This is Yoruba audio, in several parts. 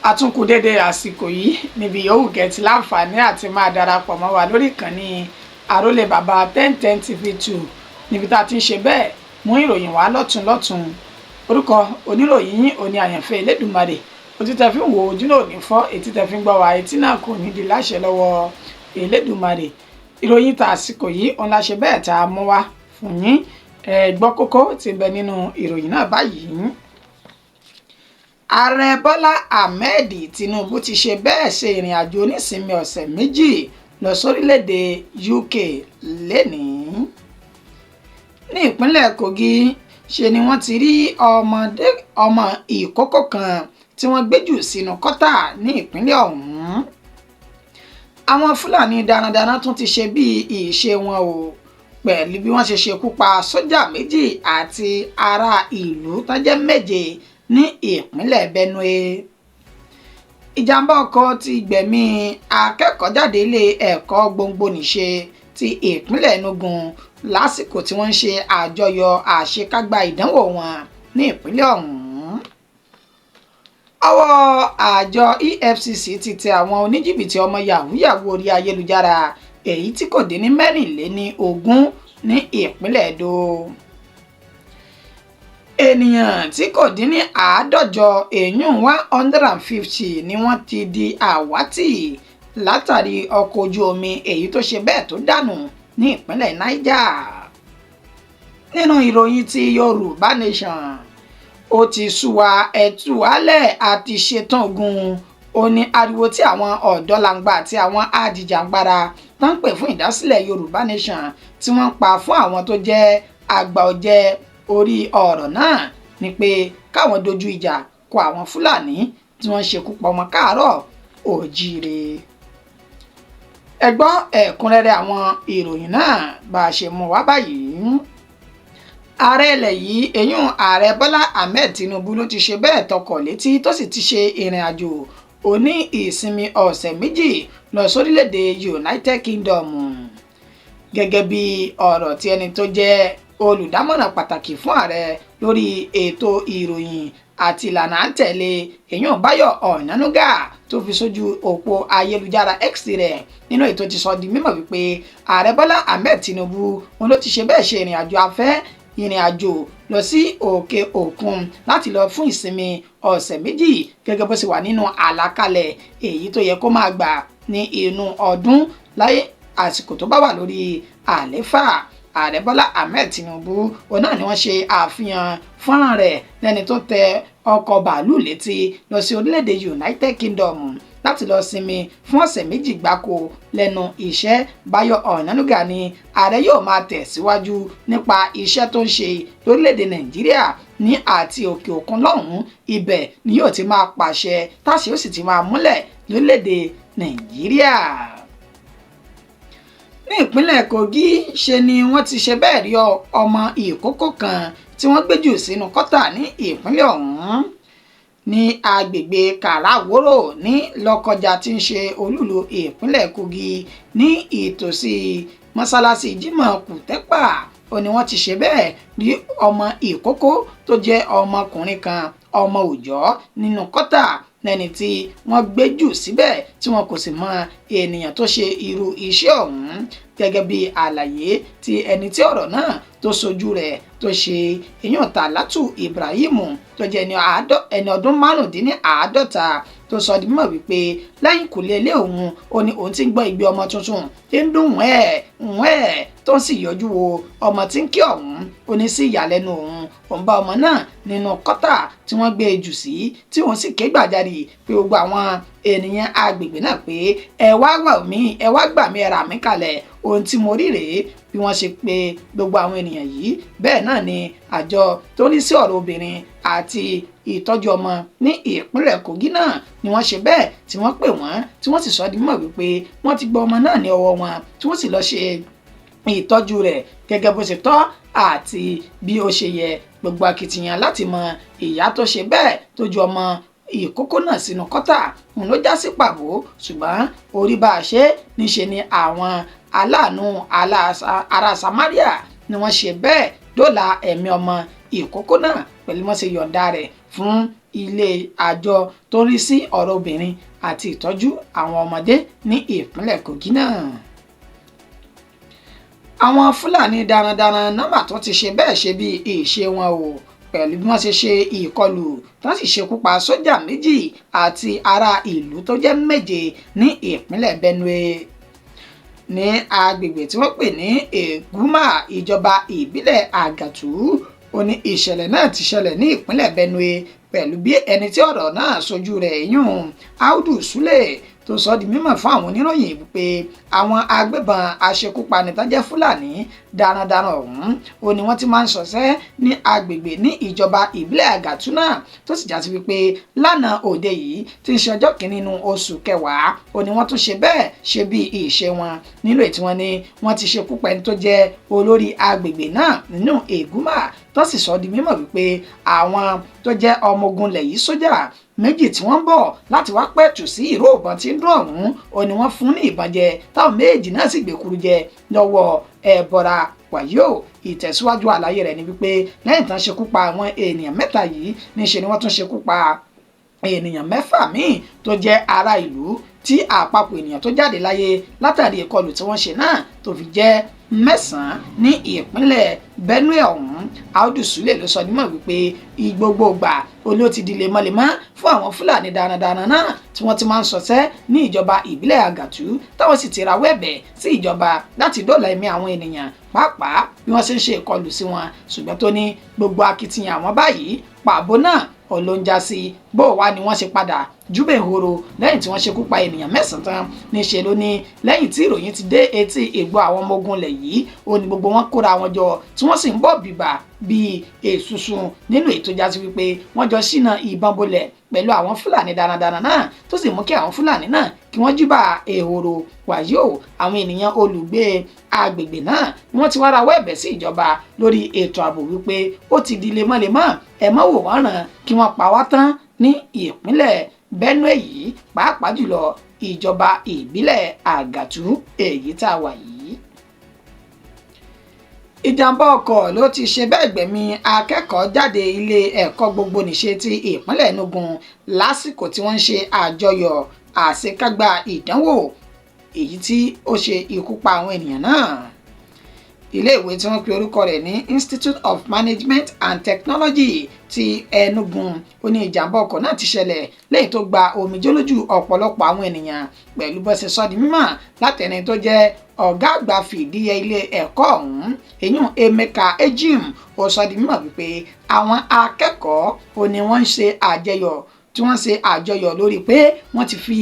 àtúnkù dédé àsìkò yìí níbi yòówù kẹ́tì láǹfààní àti máa darapọ̀ mọ́ wa lórí ìkànnì àrólé bàbá 1010 TV2 níbi tá a ti ń ṣe bẹ́ẹ̀ mú ìròyìn wá lọ́tún orúkọ oníròyìn yín òní àyànfẹ́ Elédùmarè ojú tẹ́ fi ń wo ojú náà ò ní fọ́ etí tẹ́ fi ń gbọ́ wa etí náà kò ní di láṣẹ lọ́wọ́ Elédùmarè. Ìròyìn tá àsìkò yìí òun la ṣe bẹ́ẹ̀ tá a mú wá fún yín gbọ́ kókó tí ń bẹ nínú ìròyìn náà báyìí. Ààrẹ Bọ́lá Ahmed Tinubu ti ṣe bẹ́ẹ̀ ṣe ìrìn àjò onísinmi ọ̀sẹ̀ méjì lọ sórílẹ̀-èdè UK lénìí. Ní ìpínlẹ̀ Kogi ṣe ni wọ́n ti rí ọmọ ìkókó kan tí wọ́n gbé jù sínú kọ́tà ní ìpínlẹ̀ ọ̀hún. Àwọn Fúlàní darandaran tún ti ṣe bí ìṣe wọn o pẹ̀lú bí wọ́n ṣe ṣekú pa sójà méjì àti ará ìlú tó jẹ́ méje ní ìpínlẹ̀ Benue. Ìjàmbá ọkọ̀ ti gbẹ̀mí akẹ́kọ̀ọ́jáde ilé ẹ̀kọ́ gbogbonìṣe ti ìpínlẹ̀ Enugu lásìkò tí wọ́n ń ṣe àjọyọ̀ àṣekágbá ìdánwò wọn ní ìpínlẹ̀ ọ̀hún. Ọwọ́ àjọ EFCC ti tẹ àwọn oníjìbìtì ọmọ yahoo orí ayélujára èyí tí kò dín ní 24 ní ìpínlẹ̀ Edo. Ènìyàn tí kò dín ní 150 150 ni wọ́n ti di àwátì látàrí ọkọ̀ ojú omi èyí tó ṣe bẹ́ẹ̀ tó dànù ní ìpínlẹ̀ Niger. Nínú ìròyìn ti Yorùbá Nation, ó ti súwa ẹ̀tù alẹ́ àti ṣetán ogun ó ní ariwo tí àwọn ọ̀dọ́langba àti àwọn adìjàngbara tán pè fún ìdásílẹ̀ Yorùbá Nation tí wọ́n pa fún àwọn tó jẹ́ àgbà ọ̀jẹ̀ orí ọ̀rọ̀ náà ni pé káwọn dojú ìjà kọ àwọn Fúlàní tí wọ́n ṣekú pa ọmọ káàárọ̀ òjíire. Ẹ gbọ́ ẹ̀kúnrẹ́rẹ́ àwọn ìròyìn náà bá a ṣe mú wá báyìí. Ààrẹ ilẹ̀ yìí èyún ààrẹ Bọ́lá Ahmed Tinubu ló ti ṣe bẹ́ẹ̀ tọkọ̀ létí tó sì ti ṣe ìrìn àjò oní ìsinmi ọ̀sẹ̀ méjì lọ sórílẹ̀-èdè United Kingdom. Gẹ́gẹ́ bí ọ̀rọ̀ tí ẹni tó jẹ́ olùdámọ̀ràn pàtàkì fún ààrẹ lórí ètò ìròyìn àti ìlànà àtẹ̀lé èyàn Báyọ̀ Ọ̀nànúgà tó fi sójú òpó ayélujára X rẹ̀ nínú ètò ti sọ di mímọ̀ wípé ààrẹ Bọ́lá Ahmed Tinubu òun ló ti ṣe bẹ́ẹ̀ ṣe ìrìn àjò lọ sí òkè òkun láti lọ fún ìsinmi ọ̀sẹ̀ méjì gẹ́gẹ́ bó ṣe wà nínú àlàkalẹ̀ èyí tó yẹ kó máa gbà ní inú ọdún láyé àsìkò tó bá wà lórí àléfà. Ààrẹ Bọ́lá Ahmed Tinubu òun náà ni wọ́n ṣe àfihàn fọ́nrán rẹ̀ lẹ́ni tó tẹ ọkọ̀ bàálù létí lọ sí orílẹ̀-èdè United Kingdom láti lọ sinmi fún ọ̀sẹ̀ méjì gbáko lẹ́nu iṣẹ́. Báyọ̀ Ọ̀nànúgà ni ààrẹ yóò máa tẹ̀síwájú nípa iṣẹ́ tó ń ṣe lórílẹ̀-èdè Nàìjíríà ní àti òkè òkun lọ́hùn-ún ibẹ̀ ni yóò ti máa pàṣẹ táṣe ó sì ti máa múlẹ̀ lórílẹ̀-èdè Nàìjíríà. Ní ìpínlẹ̀ Kogi ṣe ni wọ́n ti ṣe bẹ́ẹ̀ rí ọmọ ìkókó kan tí wọ́n gbé jù sínú kọ́tà ní ìpínlẹ̀ ọ̀hún ní agbègbè Kàràwórò ní Lọ́kọjà tí ń ṣe olúlu ìpínlẹ̀ Kogi ní ìtòsí mọ́sálásí Jímọ̀ Kùtẹ́pà ó ní wọ́n ti ṣe bẹ́ẹ̀ rí ọmọ ìkókó tó jẹ́ ọmọkùnrin kan ọmọ òòjọ́ nínú kọ́tà lẹ́ni tí wọ́n gbé jù síbẹ̀ tí wọn kò sì mọ ènìyàn tó ṣe irú iṣẹ́ ọ̀hún gẹ́gẹ́ bí àlàyé tí ẹni tí ọ̀rọ̀ náà tó sojú rẹ̀ tó ṣe èyàn Tàlátù Ibrahim tó jẹ́ ẹni ọdún 55 tó sọ di mímọ̀ wípé lẹ́yìn kùlé ilé òun ó ní òun ti ń gbọ́ igbe ọmọ tuntun tí ń dún wẹ́ẹ̀ tó ń sì yọjú wo ọmọ tí ń kí ọ̀hún ó ní sí ìyàlẹ́nu òun bá ọmọ náà nínú kọ́tà tí wọ́n gbé jù sí tí wọ́n sì ké gbàjarè pé gbogbo àwọn ènìyàn agbègbè náà pé ẹ wá gbà mí ẹ rà mí kalẹ̀ ohun tí mo rí rèé bí wọ́n ṣe pé gbogbo àwọn ènìyàn yìí. Bẹ́ẹ̀ náà ni àjọ tó ní sí ọ̀rọ̀ obìnrin àti ìtọ́jú ọmọ ní ìpínlẹ̀ Kogi náà ni wọ́n ṣe bẹ́ẹ̀ tí wọ́n pè wọ́n tí wọ́n sì sọ di mọ̀ wípé wọ́n ti gba ọmọ náà ní ọwọ́ wọn tí wọ́n sì lọ ṣe ìtọ́jú rẹ̀ gẹ́gẹ́ bó ṣe tọ́ àti bí ó ṣe yẹ. Gbogbo akitiyan láti mọ ìyá tó ṣe bẹ́ẹ̀ tó ju ọmọ ìkókó náà sínú kọ́tà òun ló já sí pàbó ṣùgbọ́n orí bá a ṣe níṣe ni àwọn aláàánú ará Samaria ni wọ́n ṣe bẹ́ẹ̀ dóòlà ẹ̀mí ọmọ ìkókó náà pẹ̀lú wọ́n ṣe yọ̀ǹda rẹ̀ fún ilé àjọ tó rí sí ọ̀rọ̀ obìnrin àti ìtọ́jú àwọn ọmọdé ní ìpínlẹ̀ Kogi náà. Àwọn Fúlàní darandaran nọ́mbà tó ti ṣe bẹ́ẹ̀ ṣe bí ìṣe wọn o pẹ̀lú bí wọ́n ṣe ṣe ìkọlù tó sì ṣekú pa sójà méjì àti ará ìlú tó jẹ́ méje ní ìpínlẹ̀ Benue ní agbègbè tí wọ́n pè ní Eguma ìjọba ìbílẹ̀ Àgàtú. Ó ní ìṣẹ̀lẹ̀ náà ti ṣẹlẹ̀ ní ìpínlẹ̀ Benue pẹ̀lú bí ẹni tí ọ̀rọ̀ náà sojú rẹ̀ yún Audu Sule tó sọ di mímọ̀ fún àwọn oníròyìn wípé àwọn agbébọn aṣekúpani tó jẹ́ Fúlàní darandaran ọ̀hún ó ní wọ́n ti máa ń ṣọṣẹ́ ní agbègbè ní ìjọba ìbílẹ̀ Àgàtú náà tó sì jásí wípé lánàá òde yìí tí ń ṣe ọjọ́ kìíní nínú oṣù kẹwàá ó ní wọ́n tún ṣe bẹ́ẹ̀ ṣe bí ìṣe wọn nílò tí wọ́n ní wọ́n ti ṣekú pa ẹni tó jẹ́ olórí agbègbè náà nínú Eguma tó sì sọ di mímọ̀ wípé àwọn tó jẹ́ ọmọ ogun lẹ̀ yìí sójà méjì tí wọ́n ń bọ̀ láti wá pẹ̀tù sí ìró ìbọn tí ń dún ọ̀hún ó ní wọ́n fún ní ìbọn jẹ táwọn méjì náà sì gbèkúrú jẹ lọ́wọ́ ẹ̀bọ̀ra wàyó. Ìtẹ̀síwájú àlàyé rẹ̀ ni wípé lẹ́yìn tán ṣekú pa àwọn ènìyàn mẹ́ta yìí níṣe ni wọ́n tún ṣekú pa ènìyàn mẹ́fà míì tó jẹ́ ará ìlú tí àpapọ̀ ènìyàn tó jáde láyé látàrí ìkọlù tí wọ́n ṣe náà tó fi jẹ́ mẹ́sàn-án ní ìpínlẹ̀ Benue ọ̀hún. Audu Sule ló sọ nímọ̀ wípé gbogbo ìgbà olú ti di lemọ́lemọ́ fún àwọn Fúlàní darandaran náà tí wọ́n ti máa ń ṣọṣẹ́ ní ìjọba ìbílẹ̀ Àgàtú táwọn sì ti rawọ́ ẹ̀bẹ̀ sí ìjọba láti dóòlà ẹ̀mí àwọn ènìyàn pàápàá bí wọ́n ṣe ń ṣe ìkọlù sí wọn ṣùgbọ́n tó ní gbogbo akitiyan àwọn báyìí pàbó náà ọlọ́njà sí bó wá ni wọ́n ṣe padà júbẹ̀ horo lẹ́yìn tí wọ́n ṣekú pa ènìyàn mẹ́sàn-án tán níṣẹ́ ló ní lẹ́yìn tí ìròyìn ti dé etí ìgbọ́ àwọn ọmọ ogun lẹ̀ yìí ó ní gbogbo wọn kóra wọn jọ tí wọ́n sì ń bọ̀ bìbà bíi èsùsùn nínú ètò jásí wípé wọ́n jọ ṣínà ìbọn bolẹ̀ pẹ̀lú àwọn Fúlàní darandaran náà tó sì mú kí àwọn Fúlàní náà kí wọ́n júbà ehoro wàyó. Àwọn ènìyàn olùgbé agbègbè náà ni wọ́n ti wá rawọ́ ẹ̀bẹ̀ sí ìjọba lórí ètò ààbò wípé ó ti di lemọ́lemọ́ ẹ má wò wọ́n ràn kí wọ́n pa wá tán ní ìpínlẹ̀ Benue yìí pàápàá jùlọ ìjọba ìbílẹ̀ Àgàtú èyí tá a wà yìí. Ìjàmbá ọkọ̀ ló ti ṣe bẹ́ẹ̀ gbẹ̀mí akẹ́kọ̀ọ́ jáde ilé ẹ̀kọ́ gbogbonìṣe ti ìpínlẹ̀ Enugu lásìkò tí wọ́n ń ṣe àjọyọ̀ àṣekágbá ìdánwò èyí tí ó ṣe ikú pa àwọn ènìyàn náà. Iléèwé tí wọ́n pe orúkọ rẹ̀ ní Institute of Management and Technology ti Enugu ó ní ìjàmbá ọkọ̀ náà ti ṣẹlẹ̀ lẹ́yìn tó gba omijé lójú ọ̀pọ̀lọpọ̀ àwọn ènìyàn pẹ̀lú bó ṣe sọ di mímọ̀ látẹni tó jẹ́ ọ̀gá àgbà fìdíhe ilé ẹ̀kọ́ ọ̀hún èyún Emeka Ejim ó sọ di mímọ̀ wípé àwọn akẹ́kọ̀ọ́ ó ní wọ́n ń ṣe àjọyọ̀ lórí pé wọ́n ti fi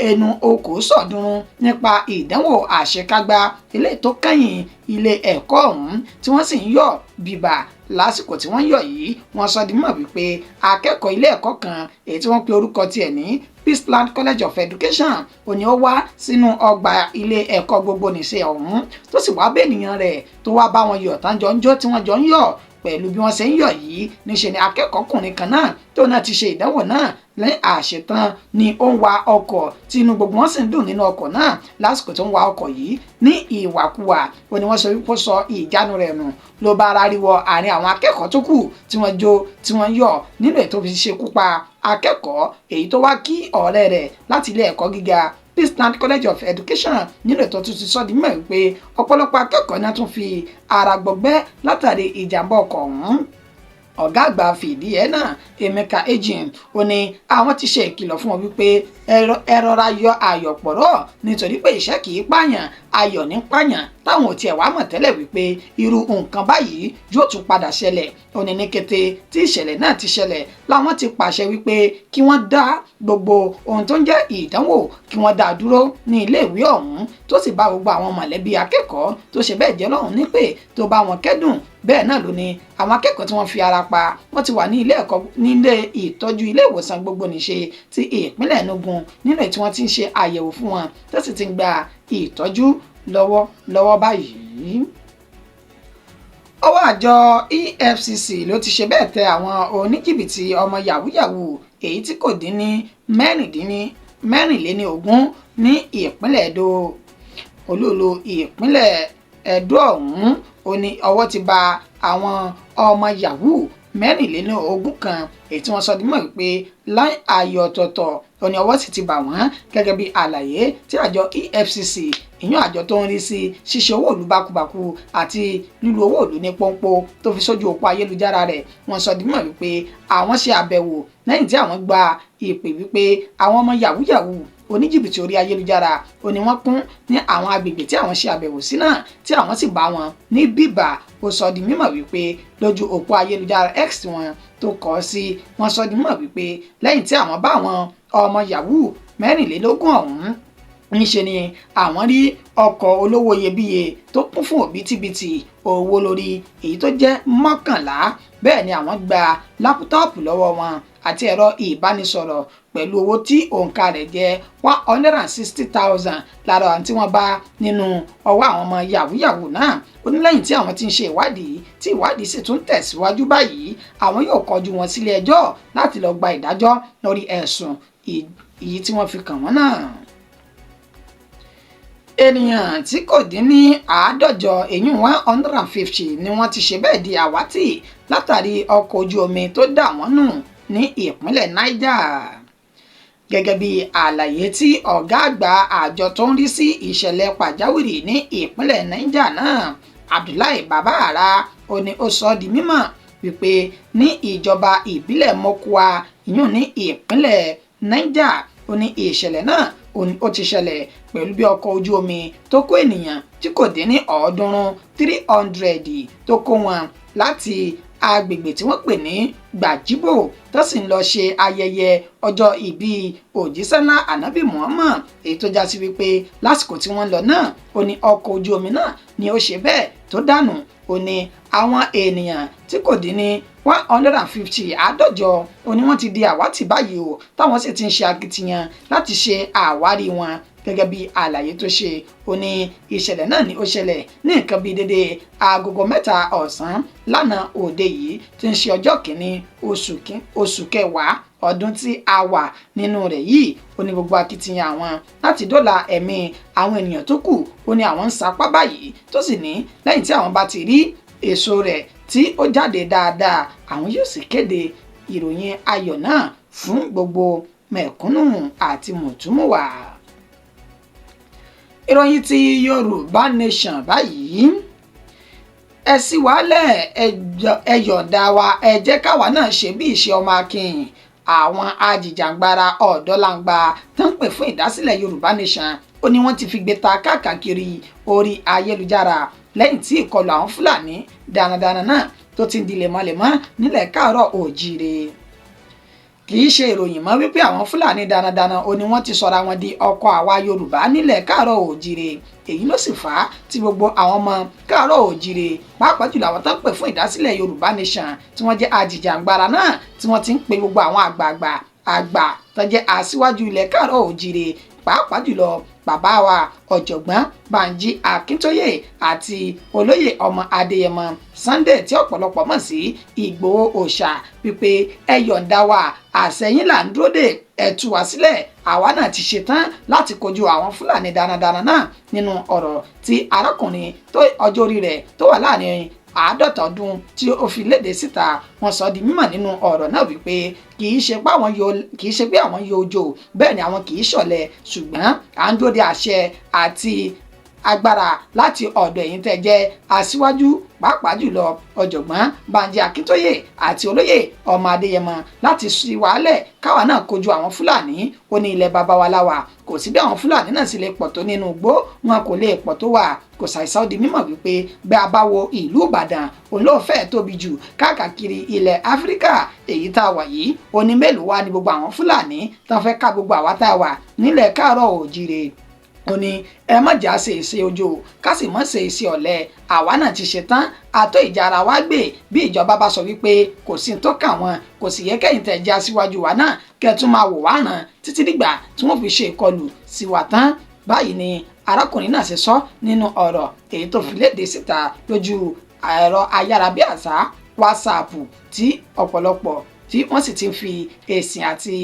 ẹnu okò sọ̀dúnrún nípa ìdánwò àṣekágbá ilé tó kẹ́yìn ilé ẹ̀kọ́ ọ̀hún tí wọ́n sì ń yọ̀ bìbà lásìkò tí wọ́n yọ̀ yìí wọ́n sọ di mímọ̀ wípé akẹ́kọ̀ọ́ ilé ẹ̀kọ́ kan èyí tí wọ́n pe orúkọ tiẹ̀ ní Peaceland College of Education ó ní ó wá sínú ọgbà ilé ẹ̀kọ́ gbogbonìṣe ọ̀hún tó sì wá bẹ́ẹ̀ nìyẹn rẹ̀ tó wá bá wọn yọ̀ tán jọ ń jó tí wọ́n jọ ń yọ̀ pẹ̀lú bí wọ́n ṣe ń yọ̀ yìí níṣẹ́ ni akẹ́kọ̀ọ́kùnrin kan náà tó náà ti ṣe ìdánwò náà lẹ́yìn àṣetán ni ó ń wa ọkọ̀ tí inú gbogbo wọn sì ń dùn nínú ọkọ̀ náà lásìkò tó ń wa ọkọ̀ yìí ní ìwàkuwà ó ní wọ́n sọ wípé ó sọ ìjánu rẹ̀ nù ló bá ara ríwọ àárín àwọn akẹ́kọ̀ọ́ tó kù tí wọ́n jó tí wọ́n yọ̀ nínú ètò fi ṣekú pa akẹ́kọ̀ọ́ èyí tó wá kí ọ̀rẹ́ rẹ̀ láti ilé ẹ̀kọ́ gíga Peaceland College of Education nínú ètò tuntun sọ di mọ̀ wípé ọ̀pọ̀lọpọ̀ akẹ́kọ̀ọ́ náà tún fi ara gbọgbẹ́ látàrí ìjàmbá ọkọ̀ ọ̀hún. Ọ̀gá àgbà fìdíhe náà Emeka Ejim ó ní àwọn ti ṣe ìkìlọ̀ fún wọn wípé ẹ rọra yọ ayọ̀ pọ̀rọ̀ nítorí pé ìṣẹ́ kì í pààyàn ayọ̀ ní pààyàn táwọn ò tiẹ̀ wá mọ̀ tẹ́lẹ̀ wípé irú nǹkan báyìí yóò tún padà ṣẹlẹ̀ ó ní kété tí ìṣẹ̀lẹ̀ náà ti ṣẹlẹ̀ làwọn ti pàṣẹ wípé kí wọ́n dá gbogbo ohun tó ń jẹ́ ìdánwò kí wọ́n dá dúró ní iléèwé ọ̀hún tó sì bá gbogbo àwọn mọ̀lẹ́bí akẹ́kọ̀ọ́ tó ṣe bẹ́ẹ̀ jẹ́ lọ́hùn nípè tó bá wọn kẹ́dùn bẹ́ẹ̀ náà ló ní àwọn akẹ́kọ̀ọ́ tí wọ́n fi ara pa wọ́n ti wà ní ilé ẹ̀kọ́ nílé ìtọ́jú ilé ìwòsàn gbogbonìṣe ti ìpínlẹ̀ Enugu nínú èyí tí wọ́n ti ń ṣe àyẹ̀wò fún wọn tó sì ti ń gba ìtọ́jú lọ́wọ́ báyìí. Ọwọ́ àjọ EFCC ló ti ṣe bẹ́ẹ̀ tẹ àwọn oníjìbìtì ọmọ yahoo èyí tí kò dín ní mẹ́rìnléníogún ní ìpínlẹ̀ Edo olúùlú ìpínlẹ̀ Edo ọ̀hún ó ní ọwọ́ ti bà àwọn ọmọ yahoo 24 kan èyí tí wọ́n sọ di mọ̀ wípé láì ààyè ọ̀tọ̀ọ̀tọ̀ òní ọwọ́ sì ti bà wọ́n gẹ́gẹ́ bí àlàyé tí àjọ EFCC ìyún àjọ tó ń rí sí ṣíṣe owó ìlú bákubàku àti lílo owó ìlú ní pọ́npọ́ tó fi sójú òpó ayélujára rẹ̀ wọ́n sọ di mọ̀ wípé àwọn ṣe àbẹ̀wò lẹ́yìn tí àwọn gba ìpè wípé àwọn ọmọ yahoo oníjìbìtì orí ayélujára ó ní wọ́n kún ní àwọn agbègbè tí àwọn ṣe àbẹ̀wò sí náà tí àwọn sì bá wọn ní bíbà ó sọ di mímọ̀ wípé lójú òpó ayélujára X wọn tó kọ sí wọ́n sọ di mímọ̀ wípé lẹ́yìn tí àwọn bá àwọn ọmọ yahoo 24 ọ̀hún níṣe ni àwọn rí ọkọ̀ olówó iyebíye tó kún fún òbítíbitì owó lórí èyí tó jẹ́ 11 bẹ́ẹ̀ ni àwọn gba lápútọ́ọ̀pù lọ́wọ́ wọn àti ẹ̀rọ ìbánisọ̀rọ̀ pẹ̀lú owó tí òǹkà rẹ̀ jẹ́ 160,000 lára àwọn tí wọ́n bá nínú ọwọ́ àwọn ọmọ yahoo náà ó ní lẹ́yìn tí àwọn ti ń ṣe ìwádìí tí ìwádìí sì tún tẹ̀síwájú báyìí àwọn yóò kọjú wọn sílé ẹjọ́ láti lọ gba ìdájọ́ lórí ẹ̀sùn èyí tí wọ́n fi kàn wọ́n náà. Ènìyàn tí kò dín ní 150 ni wọ́n ti ṣe bẹ́ẹ̀ di àwátì látàrí ọkọ̀ ojú omi tó dà wọ́n nù ní ìpínlẹ̀ Niger. Gẹ́gẹ́ bí àlàyé tí ọ̀gá àgbà àjọ tó ń rí sí ìṣẹ̀lẹ̀ pàjáwìrì ní ìpínlẹ̀ Niger náà Abdullahi Babara ó ní ó sọ di mímọ̀ wípé ní ìjọba ìbílẹ̀ Mokwa ìyún ní ìpínlẹ̀ Niger ó ní ìṣẹ̀lẹ̀ náà ó ti ṣẹlẹ̀ pẹ̀lú bí ọkọ̀ ojú omi tó kó ènìyàn tí kò dín ní 300 tó kó wọn láti agbègbè tí wọ́n pè ní Gbàjíbò tó sì ń lọ ṣe ayẹyẹ ọjọ́ ìbí òjíṣẹ́lá ànábì Muhammad èyí tó já sí wípé lásìkò tí wọ́n lọ náà ó ní ọkọ̀ ojú omi náà ni ó ṣe bẹ́ẹ̀ tó dànù ó ní àwọn ènìyàn tí kò dín ní 150 àádọ́jọ ó ní wọ́n ti di àwátì báyìí o táwọn sì ti ń ṣe akitiyan láti ṣe àwárí wọn gẹ́gẹ́ bí àlàyé tó ṣe ó ní ìṣẹ̀lẹ̀ náà ni ó ṣẹlẹ̀ ní nǹkan bíi dédé agogo 3 ọ̀sán lánàá òde yìí tí ń ṣe ọjọ́ kìíní oṣù kẹwàá ọdún tí a wà nínú rẹ̀ yìí ó ní gbogbo akitiyan àwọn láti dóòlà ẹ̀mí àwọn ènìyàn tó kù ó ní àwọn ń sapá báyìí tó sì ní lẹ́yìn tí àwọn bá ti rí èso rẹ̀ tí ó jáde dáadáa àwọn yóò sì kéde ìròyìn ayọ̀ náà fún gbogbo mẹ̀kúnnù àti mùtúmùwà. Ìròyìn ti Yorùbá Nation báyìí ẹ sì wálẹ̀ ẹ yọ̀ǹda wa ẹ jẹ́ káwa náà ṣe bí ìṣe ọmọ akin àwọn ajìjàǹgbara ọ̀dọ́langba tó ń pè fún ìdásílẹ̀ Yorùbá Nation ó ní wọ́n ti fi gbé ta káàkiri orí ayélujára lẹ́yìn tí ìkọlù àwọn Fúlàní darandaran náà tó ti ń di lemọ́lemọ́ nílẹ̀ káàárọ̀ òjíire. Kì í ṣe ìròyìn mọ́ wípé àwọn Fúlàní darandaran ó ní wọ́n ti sọra wọn di ọkọ àwa Yorùbá nílẹ̀ káàárọ̀ òjíire èyí ló sì fà á tí gbogbo àwọn ọmọ káàárọ̀ òjíire pàápàá jùlọ àwọn tó ń pè fún ìdásílẹ̀ Yorùbá Nation tí wọ́n jẹ́ ajìjàǹgbara náà tí wọ́n ti ń pe gbogbo àwọn àgbà tó jẹ́ aṣíwájú ilẹ̀ káàárọ̀ òjíire pàápàá jùlọ bàbá wa ọ̀jọ̀gbọ́n Bánjí Akíntóyè àti olóyè ọmọ Adéyẹmọ Sunday tí ọ̀pọ̀lọpọ̀ mọ̀ sí Ìgbòho Òòṣà wípé ẹ yọ̀ǹda wa àṣẹyìn là ń dúró dè ẹ tú wa sílẹ̀ àwa náà ti ṣetán láti kojú àwọn Fúlàní darandaran náà nínú ọ̀rọ̀ tí arákùnrin tó ọjọ́ orí rẹ̀ tó wà láàrin 50 ọdún tí ó fi léde síta wọ́n sọ di mímọ̀ nínú ọ̀rọ̀ náà wípé kì í ṣe pé àwọn yóò jò bẹ́ẹ̀ ni àwọn kì í ṣọ̀lẹ ṣùgbọ́n à ń dúró de àṣẹ àti agbára láti ọ̀dọ̀ ẹ̀yin tẹ́ jẹ́ aṣíwájú pàápàá jùlọ ọ̀jọ̀gbọ́n Bánjí Akíntóyè àti olóyè ọmọ Adéyẹmọ láti ṣí wàhálẹ̀ káwa náà kojú àwọn Fúlàní ó ní ilẹ̀ baba wa láwà kò sí bí àwọn Fúlàní náà sì lè pọ̀ tó nínú igbó wọn kò lè pọ̀ tó wà kò ṣàìsàn di mímọ̀ wípé bí a bá wo ìlú Ìbàdàn òun ló fẹ́ tóbi jù káàkiri ilẹ̀ Áfíríkà èyí tá a wà yìí ó ní mélòó wá ní gbogbo àwọn Fúlàní tó fẹ́ ká gbogbo àwa tá a wà nílẹ̀ káàárọ̀ òjíire ó ní ẹ má jà ṣe ìṣe ojo ká sì mọ́ ṣe ìṣe ọ̀lẹ àwa náà ti ṣetán àtọ́ ìjà ara wa gbé bí ìjọba bá sọ wípé kò sí tó kàn wọ́n kò sì yẹ kẹ́yìn tẹ̀ já síwájú wa náà kẹ́ tún máa wò wá ràn títí dìgbà tí wọ́n fi ṣe ìkọlù sí wa tán báyìí ni arákùnrin náà ṣe sọ nínú ọ̀rọ̀ èyí tó fi léde síta lójú ẹ̀rọ ayárabíàṣá WhatsApp tí ọ̀pọ̀lọpọ̀ tí wọ́n sì ti fi èsì àti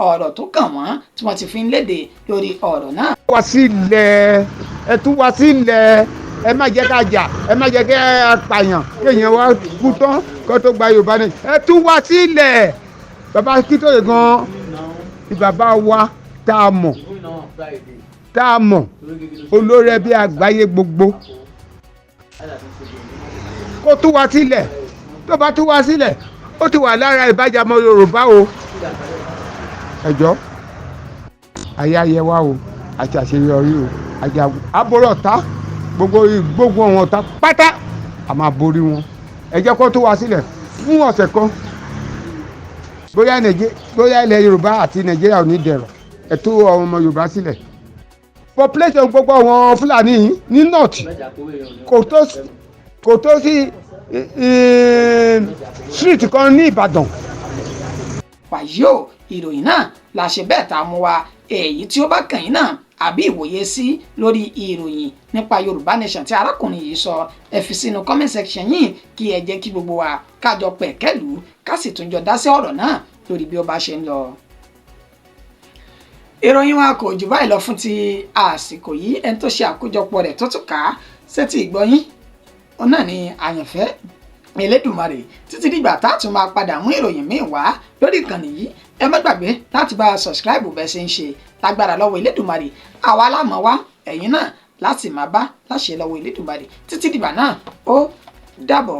ọ̀rọ̀ tó kàn wọ́n tí wọ́n ti fi ń léde lórí ọ̀rọ̀ náà. wá sílẹ̀ ẹ tún wá sílẹ̀ ẹ má jẹ́ ká jà, ẹ má jẹ́ ká pààyàn kéèyàn wá kú tán kó tó gba Yorùbá ní ẹ tú wá sílẹ̀. Bàbá Akíntóyè gan ni bàbá wa tá a mọ̀ olórí ẹbí àgbáyé gbogbo kó tú wá sílẹ̀. Tó bá tú wá sílẹ̀ ó ti wà lára ìbájàmọ́ Yorùbá o. ẹjọ́ ayé wa o àti àṣeyọrí o àjà àbúrò ọ̀tá gbogbo wọn ọ̀tá pátá a máa borí wọn. ẹ jẹ́ kó tú wá sílẹ̀ fún ọ̀sẹ̀ kan bóyá ilẹ̀ Yorùbá àti Nàìjíríà ò ní dẹ̀rọ̀ ẹ tú ọmọ Yorùbá sílẹ̀. population gbogbo àwọn Fúlàní ní north kò tó sí street kan ní Ìbàdàn. wàyí o ìròyìn náà la ṣe bẹ́ẹ̀ tá a mú wa èyí tí ó bá kàn yín náà àbí ìwòye sí lórí ìròyìn nípa Yorùbá Nation tí arákùnrin yìí sọ ẹ fi sínú comment section yìí kí ẹ jẹ́ kí gbogbo wa kájọ pẹ̀kẹ́lù ká sì tún jọ dá sí ọ̀rọ̀ náà lórí bí ó bá ṣe ń lọ. ìròyìn wa kò jù báyìí lọ fún ti àsìkò yìí ẹni tó ṣe àkójọpọ̀ rẹ̀ tó tún kà á sétí ìgbọ́yín òun náà ni àyànfẹ́ Elédùmarè títí dìgbà tá a tún máa padà mú ìròyìn míì wá lórí ìkànnì yìí ẹ má gbàgbé láti bá a subscribe bẹ́ẹ̀ ṣe ń ṣe lágbára lọ́wọ́ Elédùmarè àwa lámọ̀ wá ẹ̀yin náà láti máa bá láṣẹ lọ́wọ́ Elédùmarè títí dìgbà náà ó dàbọ̀.